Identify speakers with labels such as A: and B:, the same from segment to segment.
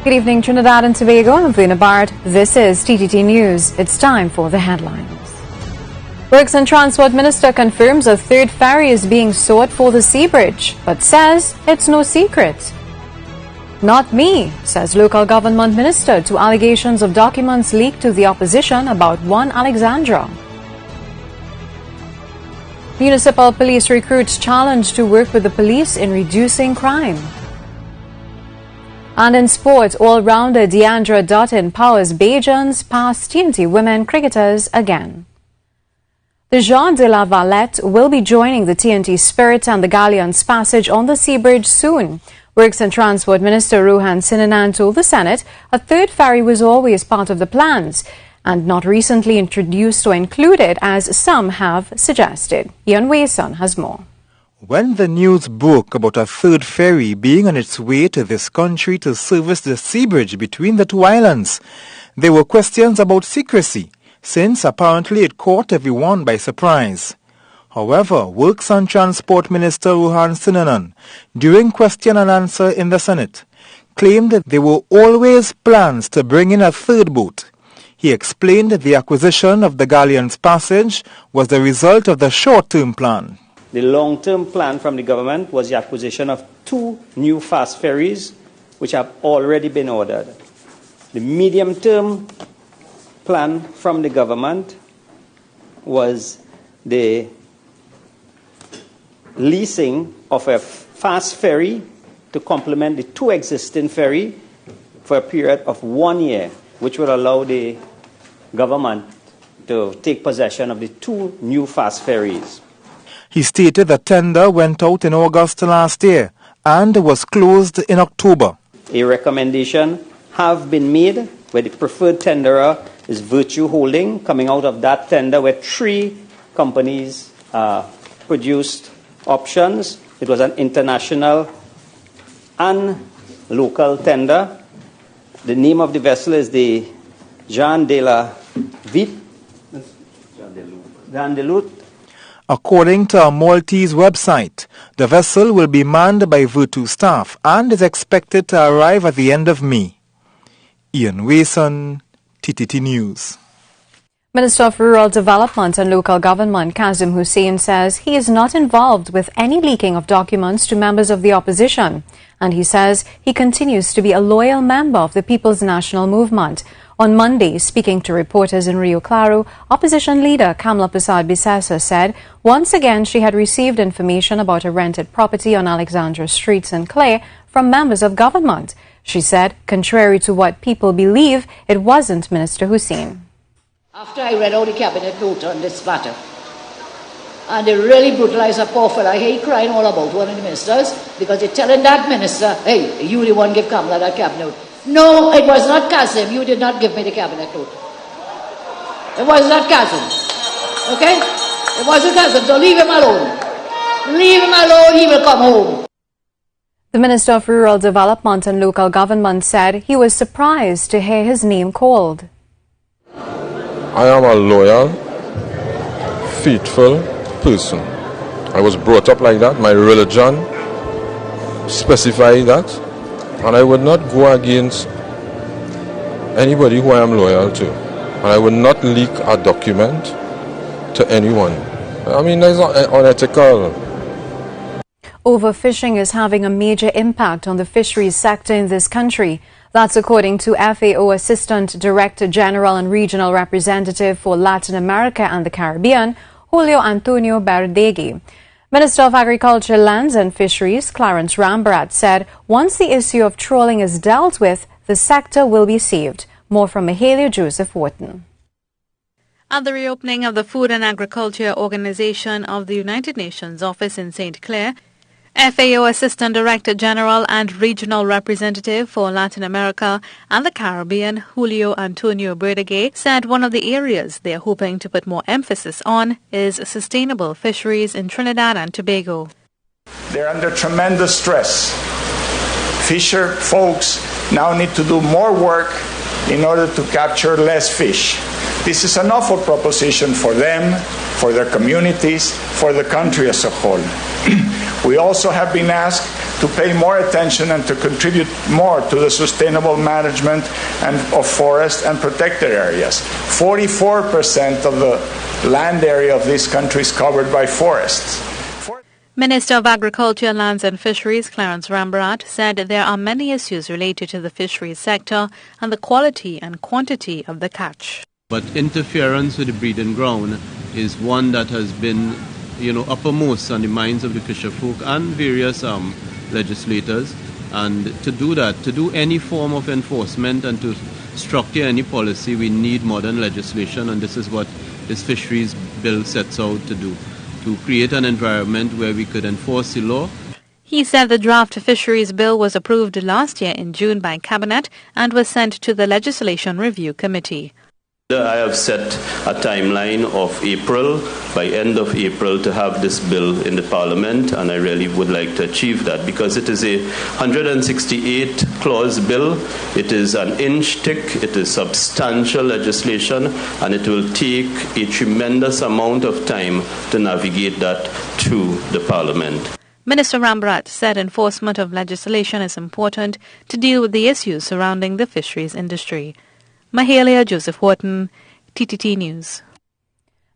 A: Good evening, Trinidad and Tobago. I'm Verna Bharath. This is TTT News. It's time for the headlines. Works and Transport Minister confirms a third ferry is being sought for the Sea Bridge, but says it's no secret. Not me, says local government minister to allegations of documents leaked to the opposition about one Alexandra. Municipal police recruits challenged to work with the police in reducing crime. And in sport, all-rounder Deandra Dutton powers Bajans past TTT women cricketers again. The Jean de la Valette will be joining the TNT Spirit and the Galleon's Passage on the Sea Bridge soon. Works and Transport Minister Rohan Sinanan told the Senate a third ferry was always part of the plans and not recently introduced or included as some have suggested. Ian Wason has more.
B: When the news broke about a third ferry being on its way to this country to service the sea bridge between the two islands, there were questions about secrecy, since apparently it caught everyone by surprise. However, Works and Transport Minister Rohan Sinanan, during question and answer in the Senate, claimed that there were always plans to bring in a third boat. He explained that the acquisition of the Galleon's Passage was the result of the short-term plan.
C: The long-term plan from the government was the acquisition of 2 new fast ferries, which have already been ordered. The medium-term plan from the government was the leasing of a fast ferry to complement the 2 existing ferries for a period of 1 year, which would allow the government to take possession of the 2 new fast ferries.
B: He stated the tender went out in August last year and was closed in October.
C: A recommendation have been made where the preferred tenderer is Virtue Holding. Coming out of that tender where 3 companies produced options. It was an international and local tender. The name of the vessel is the Jean de la Valette.
B: According to a Maltese website, the vessel will be manned by Virtue staff and is expected to arrive at the end of May. Ian Wason, TTT News.
A: Minister of Rural Development and Local Government Kazim Hussain says he is not involved with any leaking of documents to members of the opposition, and he says he continues to be a loyal member of the People's National Movement. On Monday, speaking to reporters in Rio Claro, opposition leader Kamla Persad-Bissessar said once again she had received information about a rented property on Alexandra Street, St. Clair, from members of government. She said, contrary to what people believe, it wasn't Minister Hussain.
D: After I read out the cabinet note on this matter, and they really brutalized a poor fellow, I hear he crying all about one of the ministers because they're telling that minister, hey, you the one give Kamla that cabinet note. No, it was not Kazim. You did not give me the cabinet note. It was not Kazim. Okay? It wasn't Kazim, so leave him alone. Leave him alone, he will come home.
A: The Minister of Rural Development and Local Government said he was surprised to hear his name called.
E: I am a loyal, faithful person. I was brought up like that. My religion specifies that. And I would not go against anybody who I am loyal to. And I would not leak a document to anyone. I mean, that's unethical.
A: Overfishing is having a major impact on the fisheries sector in this country. That's according to FAO Assistant Director General and Regional Representative for Latin America and the Caribbean, Julio Antonio Berdegui. Minister of Agriculture, Lands and Fisheries, Clarence Rambarat, said once the issue of trawling is dealt with, the sector will be saved. More from Mahalia Joseph Wharton.
F: At the reopening of the Food and Agriculture Organization of the United Nations office in St. Clair, FAO Assistant Director General and Regional Representative for Latin America and the Caribbean, Julio Antonio Berdegui, said one of the areas they are hoping to put more emphasis on is sustainable fisheries in Trinidad and Tobago.
G: They're under tremendous stress. Fisher folks now need to do more work in order to capture less fish. This is an awful proposition for them, for their communities, for the country as a whole. We also have been asked to pay more attention and to contribute more to the sustainable management of forest and protected areas. 44% of the land area of this country is covered by forests.
F: Minister of Agriculture, Lands and Fisheries, Verna Bharath, said there are many issues related to the fisheries sector and the quality and quantity of the catch.
H: But interference with the breeding ground is one that has been, uppermost on the minds of the fisherfolk and various legislators. And to do that, to do any form of enforcement and to structure any policy, we need modern legislation, and this is what this fisheries bill sets out to do, to create an environment where we could enforce the law.
F: He said the draft fisheries bill was approved last year in June by Cabinet and was sent to the Legislation Review Committee.
I: I have set a timeline of April, by end of April, to have this bill in the Parliament, and I really would like to achieve that because it is a 168-clause bill. It is an inch thick, it is substantial legislation, and it will take a tremendous amount of time to navigate that through the Parliament.
F: Minister Verna Bharath said enforcement of legislation is important to deal with the issues surrounding the fisheries industry. Mahalia Joseph Wharton, TTT News.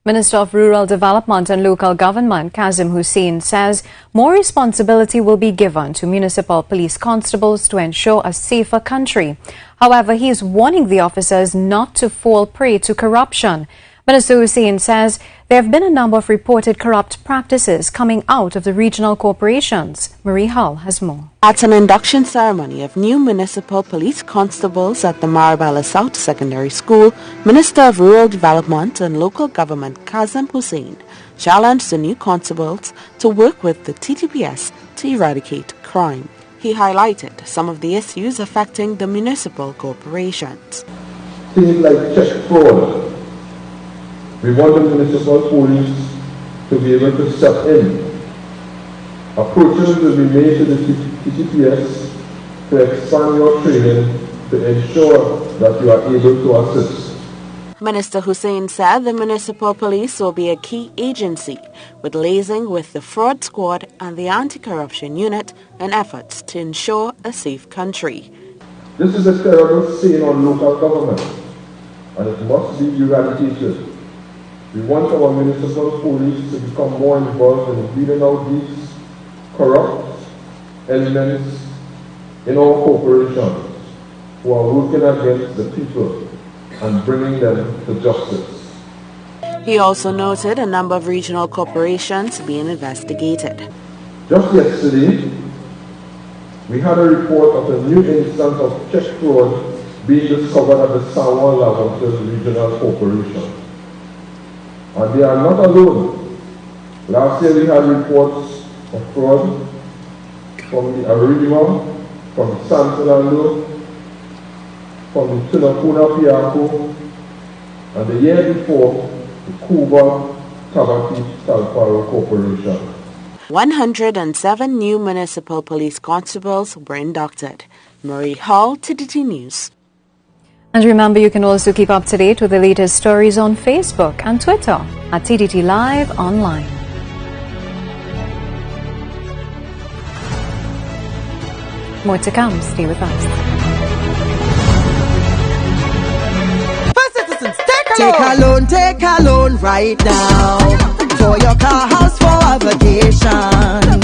A: Minister of Rural Development and Local Government Kazim Hussain says more responsibility will be given to municipal police constables to ensure a safer country. However, he is warning the officers not to fall prey to corruption. Minister Hussain says there have been a number of reported corrupt practices coming out of the regional corporations. Marie Hull has more.
J: At an induction ceremony of new municipal police constables at the Marabella South Secondary School, Minister of Rural Development and Local Government Kazim Hussain challenged the new constables to work with the TTPS to eradicate crime. He highlighted some of the issues affecting the municipal corporations.
K: Things like check fraud. We want the municipal police to be able to step in. Approaches will be made to the TTPS to expand your training to ensure that you are able to assist.
J: Minister Hussain said the municipal police will be a key agency with liaising with the fraud squad and the anti-corruption unit in efforts to ensure a safe country.
K: This is a terrible stain on local government and it must be eradicated. We want our municipal police to become more involved in weeding out these corrupt elements in our corporations who are working against the people and bringing them to justice.
J: He also noted a number of regional corporations being investigated.
K: Just yesterday, we had a report of a new instance of check fraud being discovered at the San Juan Lavances Regional Corporation. And they are not alone. Last year we had reports of fraud from the Arima, from San Fernando, from the Tunapuna Piaco, and the year before, the Cuba Tabaki Talparo Corporation.
J: 107 new municipal police constables were inducted. Marie Hall, TTT News.
A: And remember, you can also keep up to date with the latest stories on Facebook and Twitter at TTT Live Online. More to come. Stay with us.
L: First citizens, take a loan right now. For your car, house, for a vacation.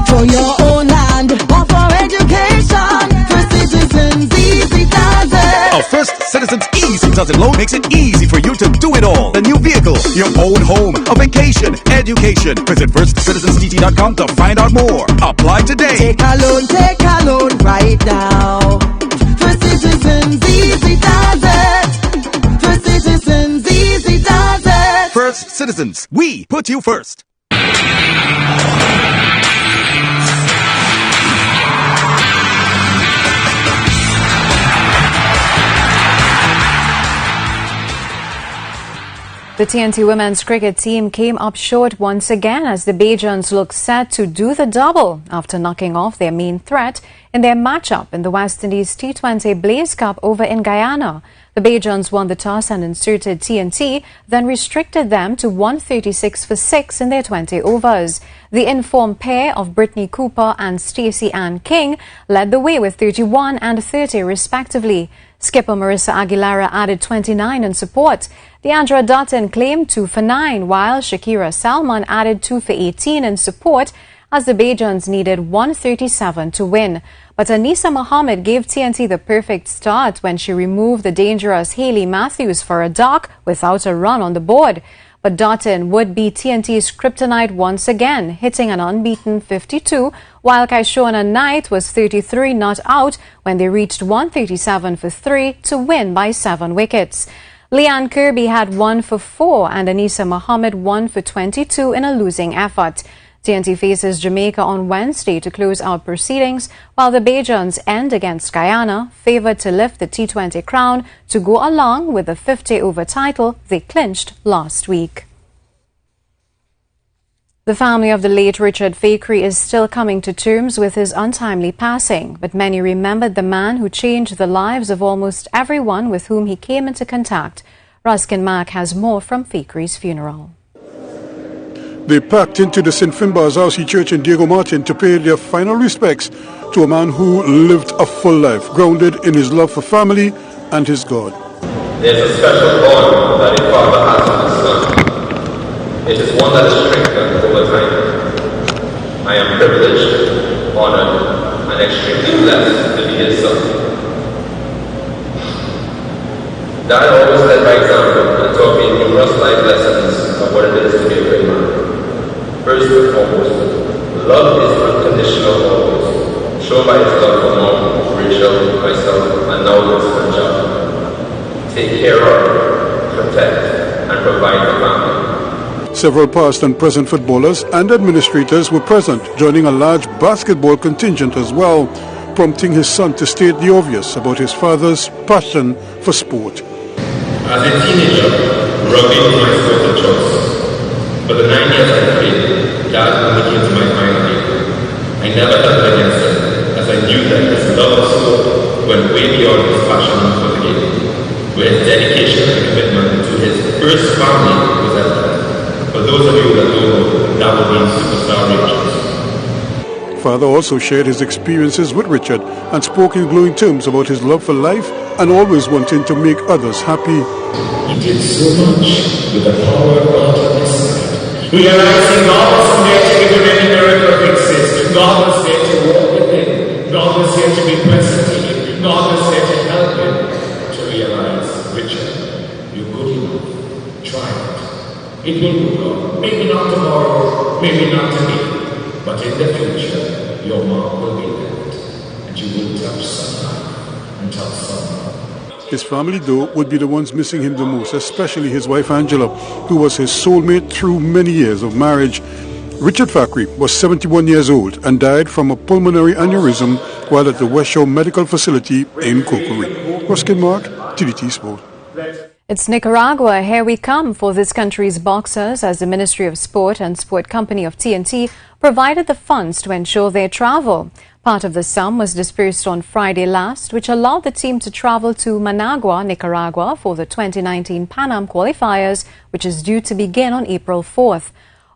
L: For your own land or for education. First citizens, easy does it.
M: A First Citizens Easy Does It loan makes it easy for you to do it all. A new vehicle, your own home, a vacation, education. Visit firstcitizensdt.com to find out more. Apply today.
L: Take a loan right now. First Citizens Easy does it. First Citizens Easy does it.
M: First Citizens, we put you first.
A: The TNT women's cricket team came up short once again as the Bajans look set to do the double after knocking off their main threat in their matchup in the West Indies T20 Blaze Cup over in Guyana. The Bajans won the toss and inserted TNT, then restricted them to 136 for 6 in their 20 overs. The informed pair of Brittany Cooper and Stacey Ann King led the way with 31 and 30 respectively. Skipper Marissa Aguilera added 29 in support. Deandra Dutton claimed 2 for 9, while Shakira Salmon added 2 for 18 in support, as the Bajans needed 137 to win. But Anisa Mohammed gave TNT the perfect start when she removed the dangerous Hayley Matthews for a dock without a run on the board. But Dutton would be TNT's kryptonite once again, hitting an unbeaten 52, while Kaishona Knight was 33 not out when they reached 137 for 3 to win by 7 wickets. Leanne Kirby had 1 for 4 and Anisa Mohammed 1 for 22 in a losing effort. TNT faces Jamaica on Wednesday to close out proceedings, while the Bajans end against Guyana, favoured to lift the T20 crown to go along with the 50-over title they clinched last week. The family of the late Richard Fakoory is still coming to terms with his untimely passing, but many remembered the man who changed the lives of almost everyone with whom he came into contact. Ruskin Mack has more from Fakoory's funeral.
N: They packed into the St. Finbar's House Church in Diego Martin to pay their final respects to a man who lived a full life, grounded in his love for family and his God.
O: There's a special bond that a father has with his son. It is one that is strengthened over time. I am privileged, honored, and extremely blessed to be his son. Dad always led by example and taught me numerous life lessons of what it is to be a great man. First and foremost, love is unconditional always, shown by his love for Mom, Rachel, myself, and now Liz and John. Take care of, protect, and provide for family.
N: Several past and present footballers and administrators were present, joining a large basketball contingent as well, prompting his son to state the obvious about his father's passion for sport.
O: As a teenager, rugby was my sport of choice. For the 9 years I played, Dad became to my mind. I never held against him, as I knew that his love of sport went way beyond his passion for the game, where his dedication and commitment to his first family was evident. For those of you that don't know, that would mean superstar Richards.
N: Father also shared his experiences with Richard and spoke in glowing terms about his love for life and always wanting to make others happy.
O: He did so much with the power of God on his side. Realizing God was there to give him any miracle exist. God was there to walk with him. God was there to be present to him. God was there to help him to realize, Richard, you're good enough. Try it. It will work out. Maybe not tomorrow, maybe not today, but in the future, your mark will be left, and you will touch someone and touch someone.
N: His family, though, would be the ones missing him the most, especially his wife Angela, who was his soulmate through many years of marriage. Richard Fakoory was 71 years old and died from a pulmonary aneurysm while at the West Shore Medical Facility in Fakoory. Ruskin Mark, TTT Sport.
A: It's Nicaragua, here we come for this country's boxers, as the Ministry of Sport and Sport Company of TNT provided the funds to ensure their travel. Part of the sum was dispersed on Friday last, which allowed the team to travel to Managua, Nicaragua for the 2019 Pan Am qualifiers, which is due to begin on April 4th.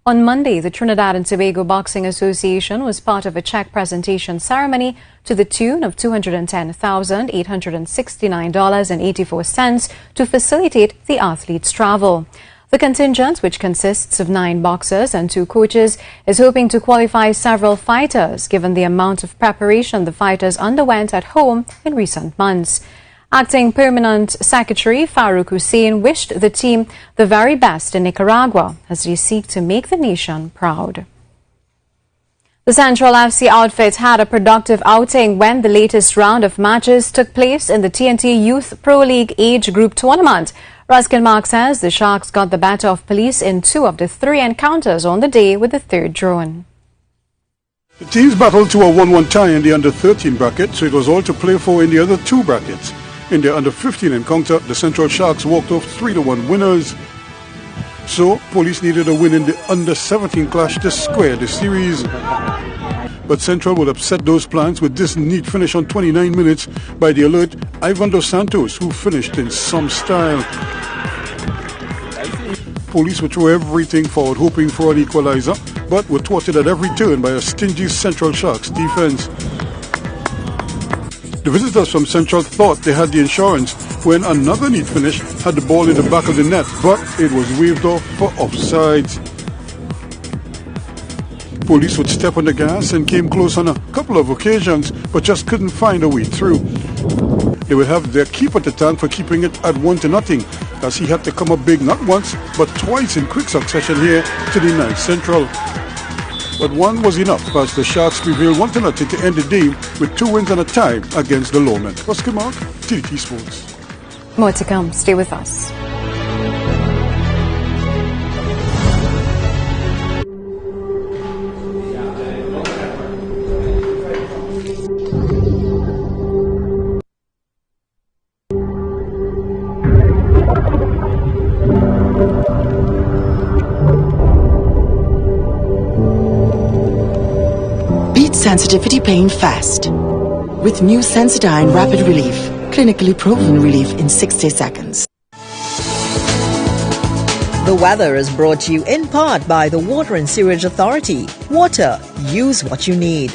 A: On Monday, the Trinidad and Tobago Boxing Association was part of a check presentation ceremony to the tune of $210,869.84 to facilitate the athletes' travel. The contingent, which consists of 9 boxers and 2 coaches, is hoping to qualify several fighters, given the amount of preparation the fighters underwent at home in recent months. Acting Permanent Secretary Farouk Hussein wished the team the very best in Nicaragua as they seek to make the nation proud. The Central FC outfit had a productive outing when the latest round of matches took place in the TNT Youth Pro League Age Group Tournament. Ruskin Mark says the Sharks got the better of police in 2 of the 3 encounters on the day, with the 3rd drawn.
N: The teams battled to a 1-1 tie in the under-13 bracket, so it was all to play for in the other 2 brackets. In their under-15 encounter, the Central Sharks walked off 3-1 winners. So, police needed a win in the under-17 clash to square the series. but Central would upset those plans with this neat finish on 29 minutes by the alert Ivan Dos Santos, who finished in some style. Police would throw everything forward, hoping for an equalizer, but were thwarted at every turn by a stingy Central Sharks defense. The visitors from Central thought they had the insurance when another neat finish had the ball in the back of the net, but it was waved off for offsides. Police would step on the gas and came close on a couple of occasions, but just couldn't find a way through. They would have their keeper to thank for keeping it at 1-0, as he had to come up big not once, but twice in quick succession here to deny Central. But one was enough, as the Sharks prevailed 1-0 to end the day with 2 wins and a tie against the Lawmen. Oscar Mark, TTT Sports.
A: More to come. Stay with us.
P: Sensitivity pain fast. With new Sensodyne Rapid Relief, clinically proven relief in 60 seconds.
Q: The weather is brought to you in part by the Water and Sewerage Authority. Water, use what you need.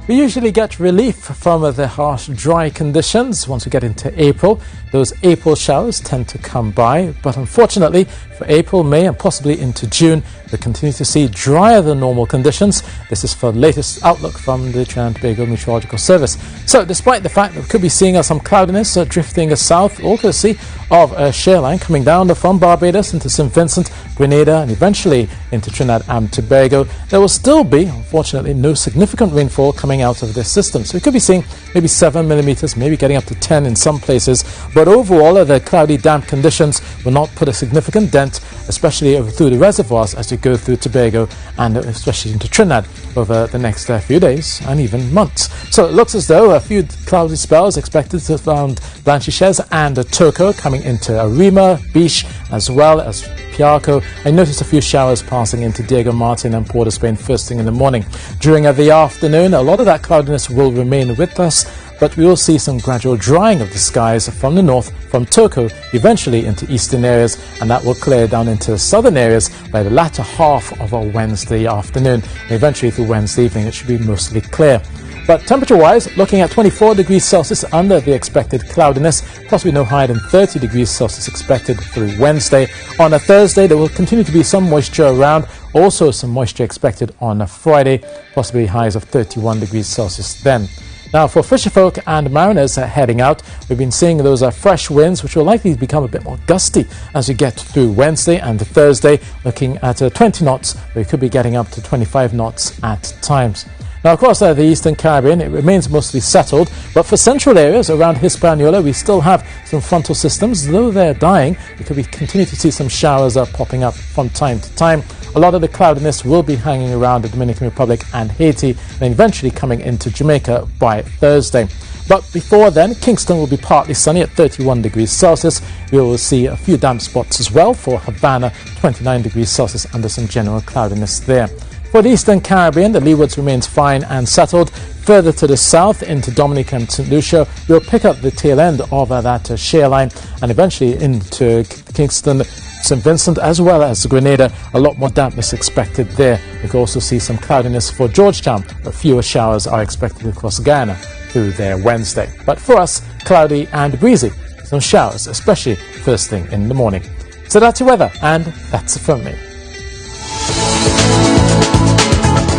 R: We usually get relief from the harsh, dry conditions once we get into April. Those April showers tend to come by, but unfortunately for April, May and possibly into June, we continue to see drier than normal conditions. This is for the latest outlook from the Trinidad and Tobago Meteorological Service. So despite the fact that we could be seeing some cloudiness drifting south, all courtesy of a shear line coming down from Barbados into St. Vincent, Grenada and eventually into Trinidad and Tobago, there will still be, unfortunately, no significant rainfall coming out of this system. So we could be seeing maybe 7 millimeters, maybe getting up to 10 in some places. But overall, the cloudy, damp conditions will not put a significant dent, especially through the reservoirs as you go through Tobago and especially into Trinidad over the next few days and even months. So it looks as though a few cloudy spells expected around Blanchishez and Turco coming into Arima, Beach, as well as Piarco. I noticed a few showers passing into Diego Martin and Port of Spain first thing in the morning. During the afternoon, a lot of that cloudiness will remain with us, but we will see some gradual drying of the skies from the north, from Turco, eventually into eastern areas, and that will clear down into southern areas by the latter half of our Wednesday afternoon. And eventually through Wednesday evening, it should be mostly clear. But temperature-wise, looking at 24 degrees Celsius under the expected cloudiness, possibly no higher than 30 degrees Celsius expected through Wednesday. On a Thursday, there will continue to be some moisture around, also some moisture expected on a Friday, possibly highs of 31 degrees Celsius then. Now, for fisherfolk and mariners heading out, we've been seeing those fresh winds, which will likely become a bit more gusty as we get through Wednesday and Thursday, looking at 20 knots. We could be getting up to 25 knots at times. Now, across the Eastern Caribbean, it remains mostly settled, but for central areas around Hispaniola, we still have some frontal systems. Though they're dying, we could continue to see some showers popping up from time to time. A lot of the cloudiness will be hanging around the Dominican Republic and Haiti, and eventually coming into Jamaica by Thursday. But before then, Kingston will be partly sunny at 31 degrees Celsius. We will see a few damp spots as well for Havana, 29 degrees Celsius under some general cloudiness there. For the Eastern Caribbean, the leewards remains fine and settled. Further to the south into Dominica and St. Lucia, we'll pick up the tail end of that shear line and eventually into Kingston, St. Vincent, as well as Grenada. A lot more dampness expected there. We can also see some cloudiness for Georgetown, but fewer showers are expected across Guyana through there Wednesday. But for us, cloudy and breezy. Some showers, especially first thing in the morning. So that's your weather, and that's it from me.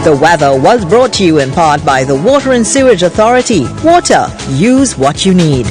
Q: The weather was brought to you in part by the Water and Sewerage Authority. Water, use what you need.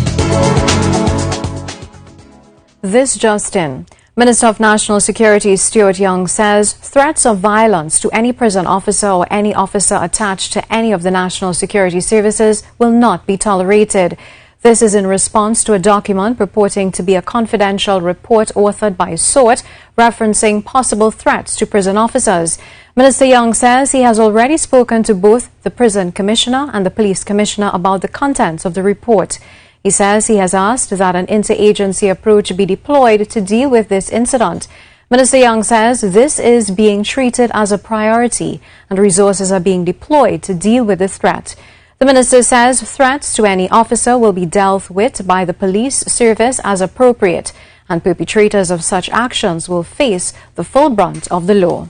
A: This just in. Minister of National Security Stuart Young says threats of violence to any prison officer or any officer attached to any of the national security services will not be tolerated. This is in response to a document purporting to be a confidential report authored by SORT referencing possible threats to prison officers. Minister Young says he has already spoken to both the prison commissioner and the police commissioner about the contents of the report. He says he has asked that an interagency approach be deployed to deal with this incident. Minister Young says this is being treated as a priority and resources are being deployed to deal with the threat. The minister says threats to any officer will be dealt with by the police service as appropriate, and perpetrators of such actions will face the full brunt of the law.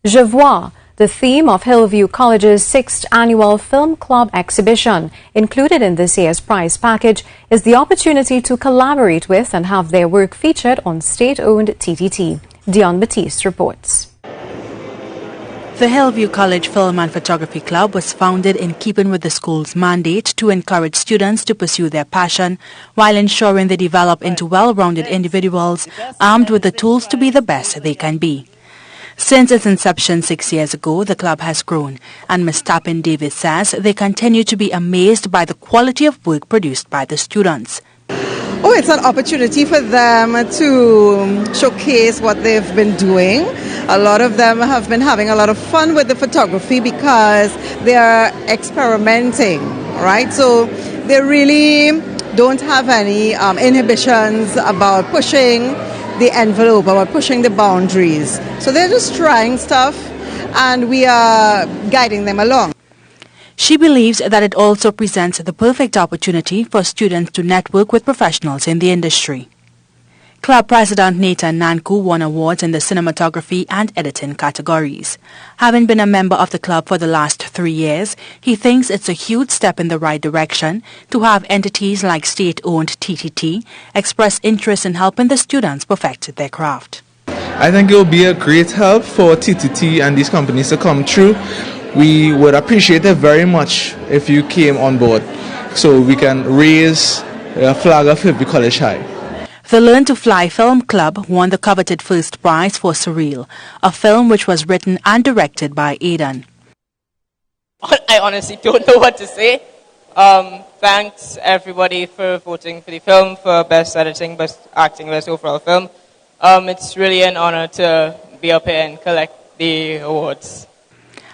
A: Je vois, the theme of Hillview College's 6th annual Film Club exhibition. Included in this year's prize package is the opportunity to collaborate with and have their work featured on state-owned TTT. Dion Batiste reports.
S: The Hillview College Film and Photography Club was founded in keeping with the school's mandate to encourage students to pursue their passion while ensuring they develop into well-rounded individuals armed with the tools to be the best they can be. Since its inception 6 years ago, the club has grown, and Ms. Tapin Davis says they continue to be amazed by the quality of work produced by the students.
T: Oh, it's an opportunity for them to showcase what they've been doing. A lot of them have been having a lot of fun with the photography because they are experimenting, right? So they really don't have any inhibitions about pushing the envelope, about pushing the boundaries. So they're just trying stuff and we are guiding them along.
S: She believes that it also presents the perfect opportunity for students to network with professionals in the industry. Club President Nathan Nanku won awards in the cinematography and editing categories. Having been a member of the club for the last 3 years, he thinks it's a huge step in the right direction to have entities like state-owned TTT express interest in helping the students perfect their craft.
U: I think it will be a great help for TTT and these companies to come through. We would appreciate it very much if you came on board so we can raise a flag of Hillview College High.
S: The Learn to Fly Film Club won the coveted first prize for Surreal, a film which was written and directed by Aidan.
V: I honestly don't know what to say. Thanks everybody for voting for the film, for best editing, best acting, best overall film. It's really an honor to be up here and collect the awards.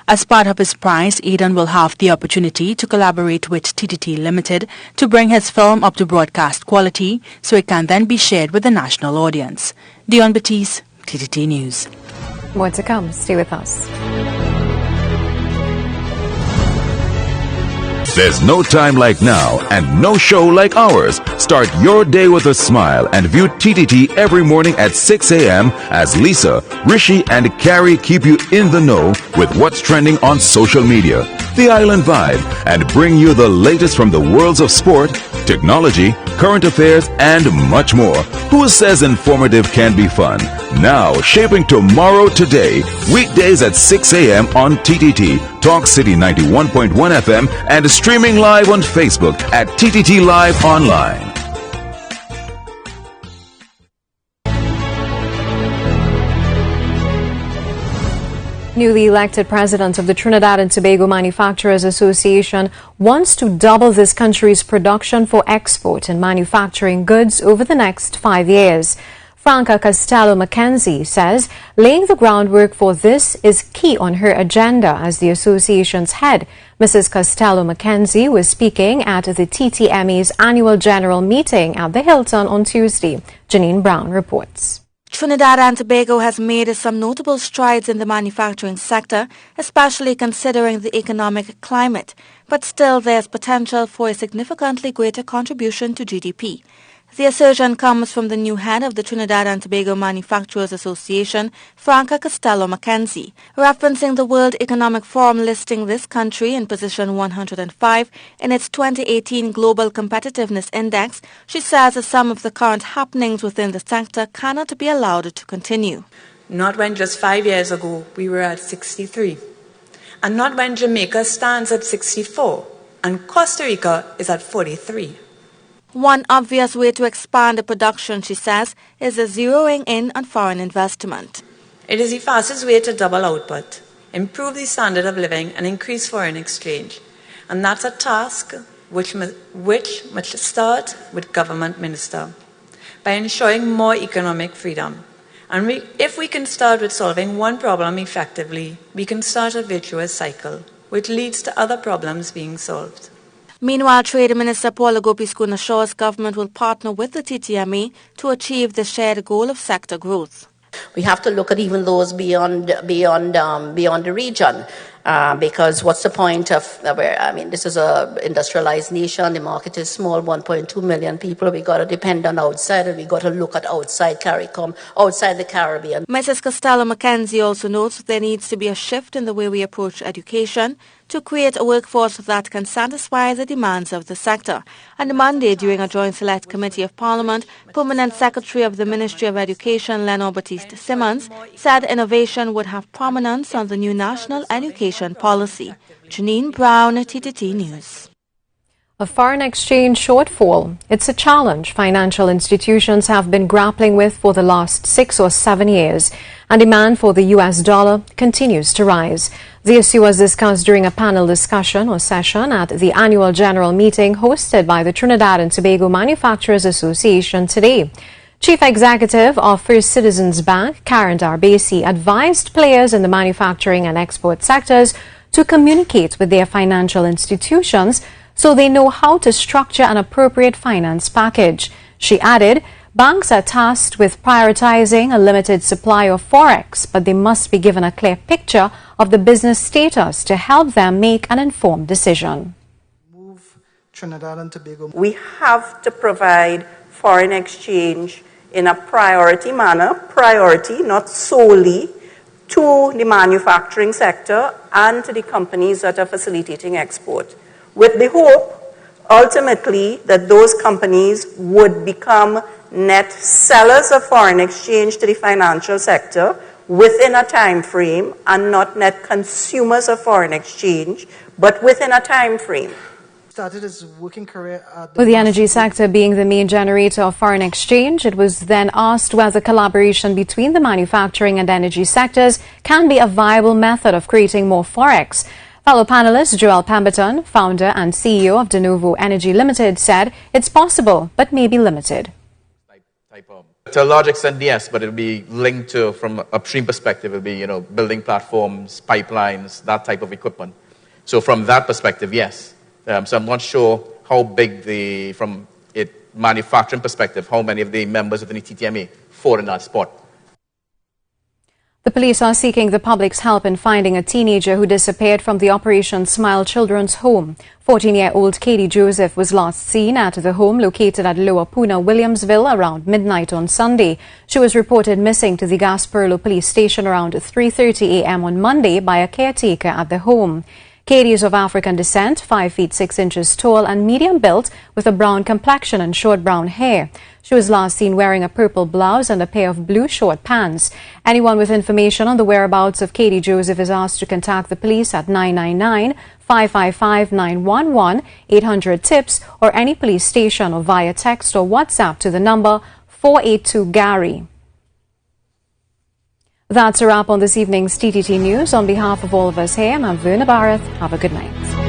S: As part of his prize, Aidan will have the opportunity to collaborate with TTT Limited to bring his film up to broadcast quality so it can then be shared with the national audience. Dion Batiste, TTT News.
A: More to come. Stay with us.
M: There's no time like now and no show like ours. Start your day with a smile and view TTT every morning at 6 a.m. as Lisa, Rishi and Carrie keep you in the know with what's trending on social media, the island vibe, and bring you the latest from the worlds of sport, technology, current affairs, and much more. Who says informative can be fun? Now, shaping tomorrow today, weekdays at 6 a.m. on TTT, Talk City 91.1 FM, and streaming live on Facebook at TTT Live Online.
A: Newly elected president of the Trinidad and Tobago Manufacturers Association wants to double this country's production for export in manufacturing goods over the next 5 years. Franca Costello-Mackenzie says laying the groundwork for this is key on her agenda as the association's head. Mrs. Costello-Mackenzie was speaking at the TTME's annual general meeting at the Hilton on Tuesday. Janine Brown reports.
W: Trinidad and Tobago has made some notable strides in the manufacturing sector, especially considering the economic climate, but still there's potential for a significantly greater contribution to GDP. The assertion comes from the new head of the Trinidad and Tobago Manufacturers Association, Franca Costello-Mackenzie. Referencing the World Economic Forum listing this country in position 105 in its 2018 Global Competitiveness Index, she says some of the current happenings within the sector cannot be allowed to continue.
X: Not when just 5 years ago we were at 63, and not when Jamaica stands at 64, and Costa Rica is at 43.
W: One obvious way to expand the production, she says, is the zeroing in on foreign investment.
X: It is the fastest way to double output, improve the standard of living and increase foreign exchange. And that's a task which must start with government minister by ensuring more economic freedom. And if we can start with solving one problem effectively, we can start a virtuous cycle, which leads to other problems being solved.
W: Meanwhile, Trade Minister Paula Gopi-Schooner Shaw's government will partner with the TTME to achieve the shared goal of sector growth.
B: We have to look at even those beyond the region. Because what's the point of, this is a industrialized nation, the market is small, 1.2 million people, we got to depend on outside, and we got to look at outside the Caribbean.
W: Mrs. Costello-McKenzie also notes there needs to be a shift in the way we approach education to create a workforce that can satisfy the demands of the sector. On Monday, during a joint select committee of Parliament, Permanent Secretary of the Ministry of Education, Lenore Baptiste Simmons, said innovation would have prominence on the new National Education Policy. Janine Brown, TTT News.
A: A foreign exchange shortfall. It's a challenge financial institutions have been grappling with for the last 6 or 7 years, and demand for the US dollar continues to rise. The issue was discussed during a panel discussion or session at the annual general meeting hosted by the Trinidad and Tobago Manufacturers Association today. Chief Executive of First Citizens Bank, Karen Darbesi, advised players in the manufacturing and export sectors to communicate with their financial institutions so they know how to structure an appropriate finance package. She added, banks are tasked with prioritizing a limited supply of forex, but they must be given a clear picture of the business status to help them make an informed decision.
C: Trinidad and Tobago. We have to provide foreign exchange in a priority manner, not solely to the manufacturing sector and to the companies that are facilitating export, with the hope, ultimately, that those companies would become net sellers of foreign exchange to the financial sector within a time frame, and not net consumers of foreign exchange, but within a time frame.
B: Started his working career at
A: With the energy sector being the main generator of foreign exchange, it was then asked whether collaboration between the manufacturing and energy sectors can be a viable method of creating more forex. Fellow panelist Joel Pemberton, founder and CEO of De Novo Energy Limited, said it's possible but may be limited.
D: To a large extent, yes, but it'll be linked to, from an upstream perspective, it'll be, building platforms, pipelines, that type of equipment. So from that perspective, yes. So I'm not sure how big from a manufacturing perspective, how many of the members of the TTMA fall in that spot.
A: The police are seeking the public's help in finding a teenager who disappeared from the Operation Smile Children's Home. 14-year-old Katie Joseph was last seen at the home located at Lower Puna, Williamsville around midnight on Sunday. She was reported missing to the Gasparilla police station around 3:30 a.m. on Monday by a caretaker at the home. Katie is of African descent, 5 feet 6 inches tall and medium built, with a brown complexion and short brown hair. She was last seen wearing a purple blouse and a pair of blue short pants. Anyone with information on the whereabouts of Katie Joseph is asked to contact the police at 999-555-911, 800-TIPS, or any police station, or via text or WhatsApp to the number 482-GARY. That's a wrap on this evening's TTT News. On behalf of all of us here, I'm Verna Bharath. Have a good night.